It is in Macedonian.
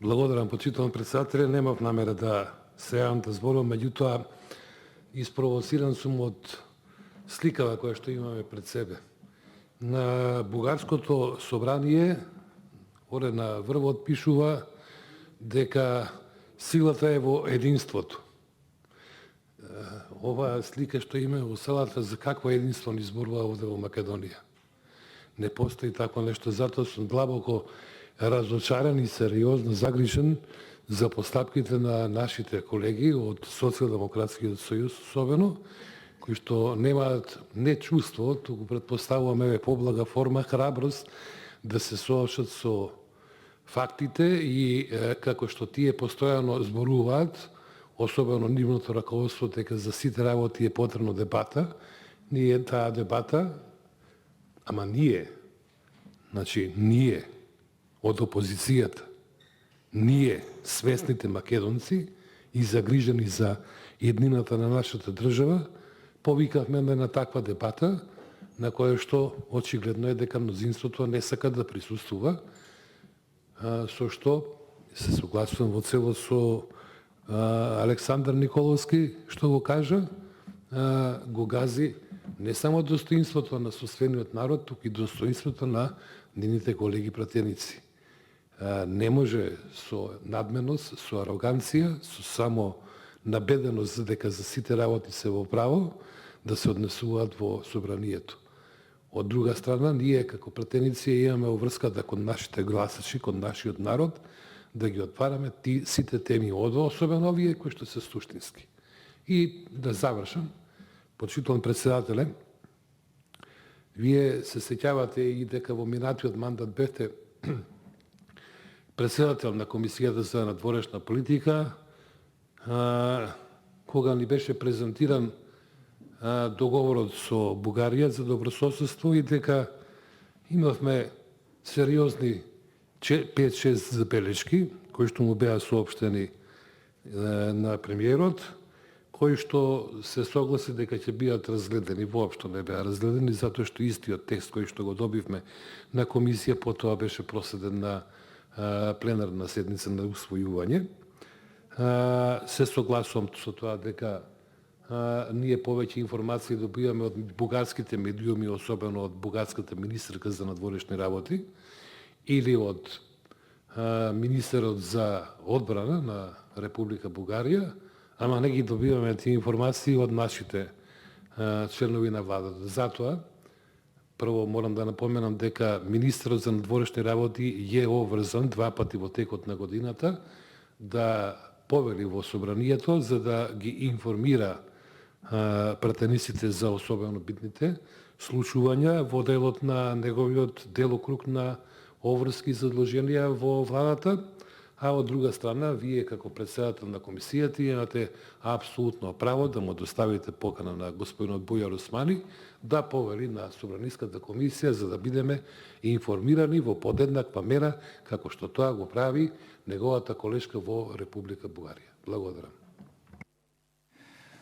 Благодарам, почитувам председателе. Немав намера да се јавам да зборувам, меѓутоа испровоциран сум од сликава која што имаме пред себе. На Бугарското собрание, оре на врвот пишува дека силата е во единството. Оваа слика што има во селата, за какво единство ни зборува овде во Македонија? Не постои такво нешто, затоа сум длабоко разочаран и сериозно загрижен за постапките на нашите колеги од Социјалдемократскиот сојуз, особено, кои што немаат не чувство, туку предпоставуваме поблага форма храброст да се соочат со фактите и како што тие постојано зборуваат, особено нивното раководство, дека за сите работи е потребно дебата, ние таа дебата, ние од опозицијата, ние, свесните македонци и загрижени за еднината на нашата држава, повикавме на таква дебата, на која што очигледно е дека мнозинството не сака да присуствува, со што се согласувам во целост со Александар Николовски, што го кажа, го гази не само достоинството на соствениот народ, туку и достоинството на нивните колеги пратеници. Не може со надменост, со ароганција, со само набеденост дека за сите работи се во право, да се однесуваат во собранието. Од друга страна, ние како пратеници имаме обврската кон нашите гласачи, кон нашиот народ, да ги отвараме сите теми, особено овие кои што се суштински. И да завршам, почитуван председателе, вие се сеќавате и дека во минатиот мандат бевте председател на Комисијата за надворешна политика, кога ни беше презентиран договорот со Бугарија за добрососедство и дека имавме сериозни 5-6 забелешки, кои што му беа соопштени на премиерот, кои што се согласи дека ќе бидат разгледани, воопшто не беа разгледани, затоа што истиот текст кој што го добивме на комисија, потоа беше проследен на пленарна седница на усвојување. Се согласувам со тоа дека ние повеќе информации добиваме од бугарските медиуми, особено од бугарската министерка за надворешни работи, или од министерот за одбрана на Република Бугарија, ама не ги добиваме тие информации од нашите членови на владата. Затоа, прво морам да напоменам дека министерот за надворешни работи е обврзан 2 пати во текот на годината да повели во собранието за да ги информира пратениците за особено битните случувања во делот на неговиот делокруг на обврски задолженија во владата, а од друга страна, вие како председател на комисијата имате апсолутно право да му доставите покана на господинот Бујар Османи да повели на Собраниската комисија за да бидеме информирани во подеднаква мера како што тоа го прави неговата колешка во Република Бугарија. Благодарам.